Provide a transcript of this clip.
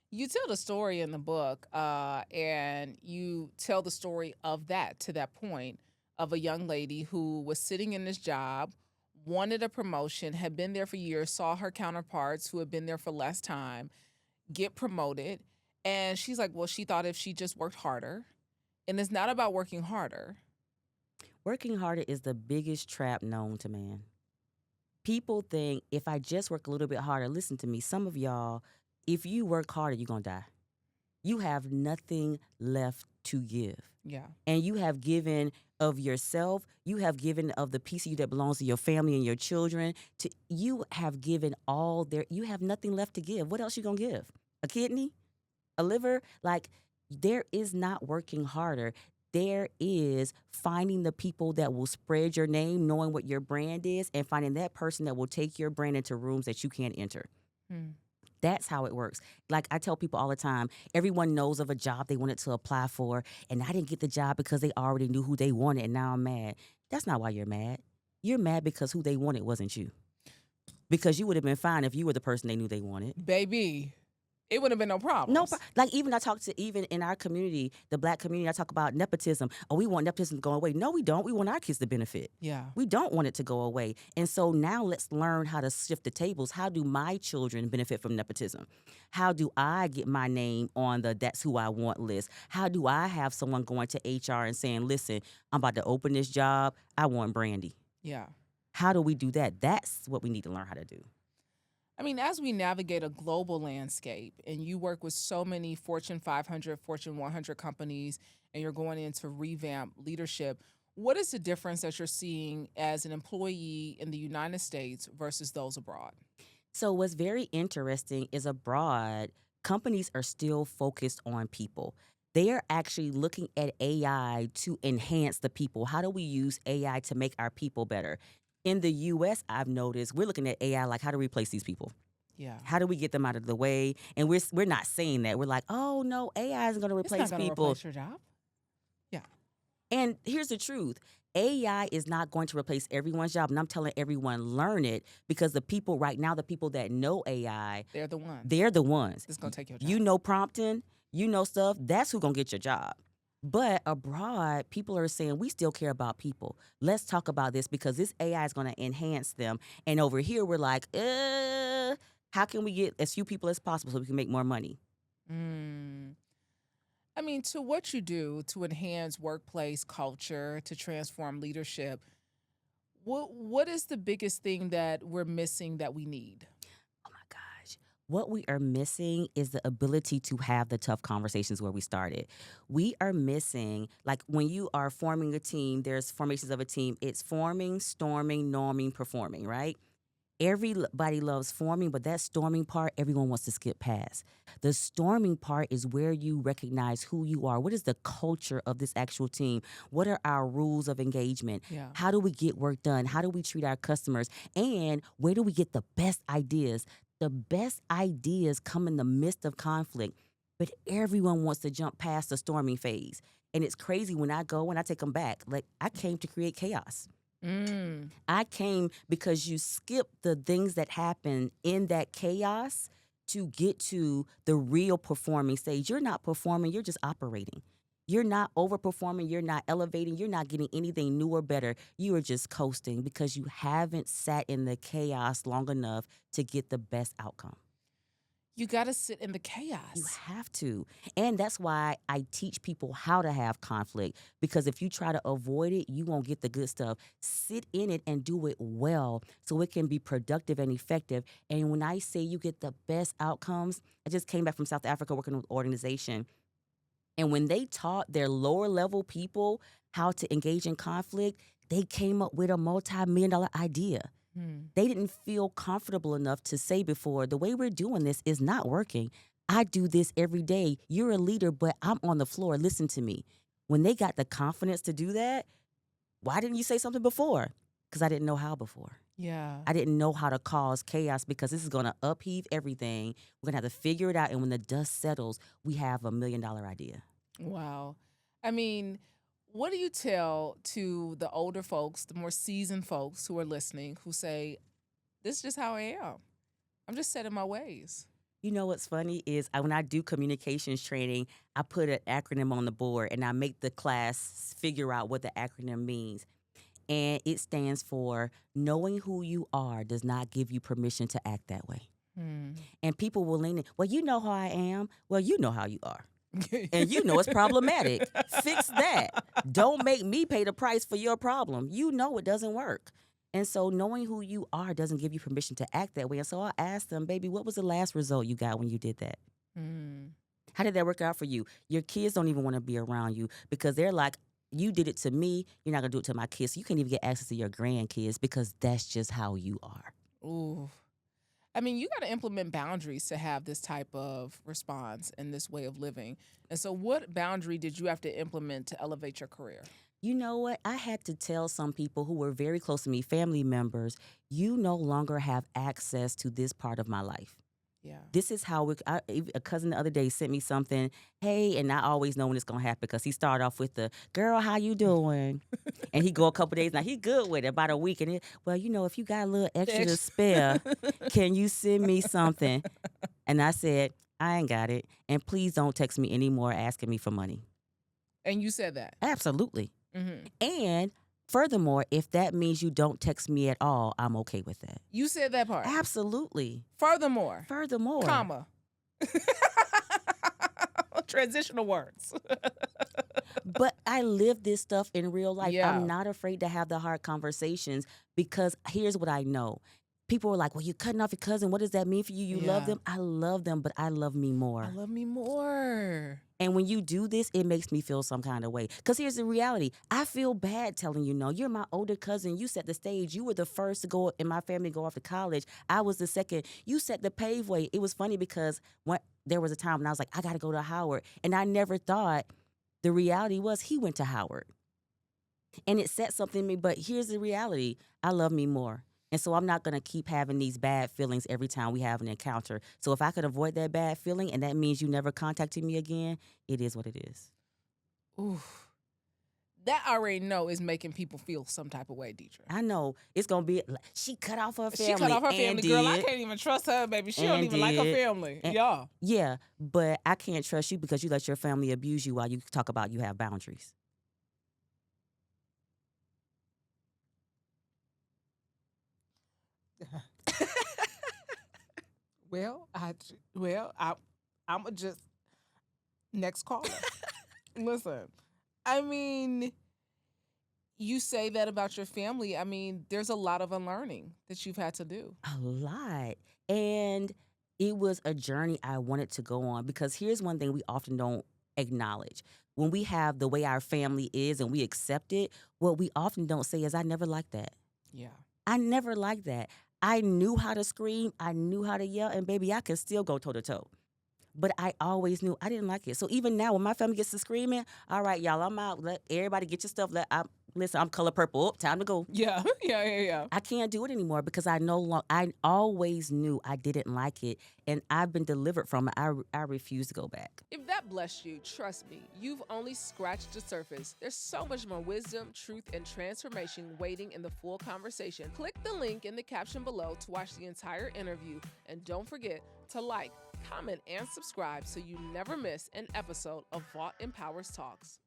You tell the story in the book, and you tell the story of that to that point of a young lady who was sitting in this job, wanted a promotion, had been there for years, saw her counterparts who had been there for less time get promoted. And she's like, well, she thought if she just worked harder, and it's not about working harder. Working harder is the biggest trap known to man. People think if I just work a little bit harder, listen to me, some of y'all, if you work harder, you're going to die. You have nothing left to give. Yeah. And you have given of yourself, you have given of the piece of you that belongs to your family and your children. To you have given all there. You have nothing left to give. What else you gonna give? A kidney, a liver? Like there is not working harder. There is finding the people that will spread your name, knowing what your brand is, and finding that person that will take your brand into rooms that you can't enter. Hmm. That's how it works. Like I tell people all the time, everyone knows of a job they wanted to apply for, and I didn't get the job because they already knew who they wanted, and now I'm mad. That's not why you're mad. You're mad because who they wanted wasn't you. Because you would have been fine if you were the person they knew they wanted. Baby, it would have been no problem. Like even I talk to even in our community, the Black community, I talk about nepotism. Oh, we want nepotism to go away. No, we don't. We want our kids to benefit. Yeah. We don't want it to go away. And so now let's learn how to shift the tables. How do my children benefit from nepotism? How do I get my name on the that's who I want list? How do I have someone going to HR and saying, listen, I'm about to open this job. I want Brandi. Yeah. How do we do that? That's what we need to learn how to do. I mean, as we navigate a global landscape and you work with so many Fortune 500, Fortune 100 companies, and you're going in to revamp leadership, what is the difference that you're seeing as an employee in the United States versus those abroad? So what's very interesting is abroad, companies are still focused on people. They are actually looking at AI to enhance the people. How do we use AI to make our people better? In the US, I've noticed we're looking at AI like how to replace these people. Yeah. How do we get them out of the way? And we're not saying that. We're like, oh no, AI isn't going to It's not replace going to people. replace your job. Yeah. And here's the truth. AI is not going to replace everyone's job. And I'm telling everyone, learn it because the people right now, the people that know AI, They're the ones. they're the ones. It's going to take your job. You know prompting, you know stuff, that's who's going to get your job. But abroad, people are saying, we still care about people. Let's talk about this because this AI is going to enhance them. And over here, we're like, how can we get as few people as possible so we can make more money? I mean, to what you do to enhance workplace culture, to transform leadership, what is the biggest thing that we're missing that we need? Oh my gosh. What we are missing is the ability to have the tough conversations where we started. We are missing, like when you are forming a team, there's formations of a team. It's forming, storming, norming, performing, right? Everybody loves forming, but that storming part, everyone wants to skip past. The storming part is where you recognize who you are. What is the culture of this actual team? What are our rules of engagement? Yeah. How do we get work done? How do we treat our customers? And where do we get the best ideas? The best ideas come in the midst of conflict, but everyone wants to jump past the storming phase. And it's crazy when I go and I take them back. Like, I came to create chaos. I came because you skip the things that happen in that chaos to get to the real performing stage. You're not performing, you're just operating. You're not overperforming, you're not elevating, you're not getting anything new or better. You are just coasting because you haven't sat in the chaos long enough to get the best outcome. You got to sit in the chaos. You have to. And that's why I teach people how to have conflict. Because if you try to avoid it, you won't get the good stuff. Sit in it and do it well so it can be productive and effective. And when I say you get the best outcomes, I just came back from South Africa working with an organization. And when they taught their lower level people how to engage in conflict, they came up with a multi-million-dollar idea. They didn't feel comfortable enough to say before, the way we're doing this is not working. I do this every day. You're a leader, but I'm on the floor. Listen to me. When they got the confidence to do that, why didn't you say something before? Because I didn't know how before. Yeah. I didn't know how to cause chaos because this is going to upheave everything. We're going to have to figure it out. And when the dust settles, we have $1 million idea. Wow. I mean, what do you tell to the older folks, the more seasoned folks who are listening, who say, this is just how I am. I'm just set in my ways. You know what's funny is when I do communications training, I put an acronym on the board and I make the class figure out what the acronym means. And it stands for knowing who you are does not give you permission to act that way. Hmm. And people will lean in, well, you know how I am. Well, you know how you are. And you know it's problematic. Fix that. Don't make me pay the price for your problem. You know it doesn't work. And so knowing who you are doesn't give you permission to act that way. And so I asked them, baby, what was the last result you got when you did that? Hmm. How did that work out for you? Your kids don't even want to be around you because they're like, you did it to me. You're not going to do it to my kids. You can't even get access to your grandkids because that's just how you are. Ooh. I mean, you got to implement boundaries to have this type of response and this way of living. And so, what boundary did you have to implement to elevate your career? You know what? I had to tell some people who were very close to me, family members, you no longer have access to this part of my life. Yeah. This is how a cousin the other day sent me something. Hey, and I always know when it's gonna happen because he started off with the girl, how you doing? And he go a couple days now. He good with it about a week, and well, if you got a little extra to spare, can you send me something? And I said, I ain't got it, and please don't text me anymore asking me for money. And you said that. Absolutely. Mm-hmm. And furthermore, if that means you don't text me at all, I'm okay with that. You said that part. Absolutely. Furthermore. Comma. Transitional words. But I live this stuff in real life. Yeah. I'm not afraid to have the hard conversations because here's what I know. People are like, well, you're cutting off your cousin. What does that mean for you? You love Yeah. them? I love them, but I love me more. I love me more. And when you do this, it makes me feel some kind of way. Because here's the reality. I feel bad telling you no. You're my older cousin. You set the stage. You were the first to go in my family go off to college. I was the second. You set the paveway. It was funny because there was a time when I was like, I got to go to Howard. And I never thought the reality was he went to Howard. And it set something in me. But here's the reality. I love me more. And so I'm not going to keep having these bad feelings every time we have an encounter. So if I could avoid that bad feeling and that means you never contacted me again, it is what it is. Ooh. That I already know is making people feel some type of way, Dethra. I know. It's going to be, she cut off her family. She cut off her family, girl. I did, can't even trust her, baby. She don't and even like her did, family. and- Yeah. Yeah, but I can't trust you because you let your family abuse you while you talk about you have boundaries. I'm just next caller. Listen, I mean, you say that about your family. I mean, there's a lot of unlearning that you've had to do. A lot. And it was a journey I wanted to go on because here's one thing we often don't acknowledge. When we have the way our family is and we accept it, what we often don't say is, I never liked that. Yeah. I never liked that. I knew how to scream. I knew how to yell. And baby, I could still go toe to toe. But I always knew I didn't like it. So even now when my family gets to screaming, all right, y'all, I'm out. Let everybody get your stuff. Listen, I'm color purple. Oh, time to go. Yeah. Yeah. I can't do it anymore because I always knew I didn't like it. And I've been delivered from it. I refuse to go back. If that blessed you, trust me, you've only scratched the surface. There's so much more wisdom, truth, and transformation waiting in the full conversation. Click the link in the caption below to watch the entire interview. And don't forget to like, comment, and subscribe so you never miss an episode of Vault Empowers Talks.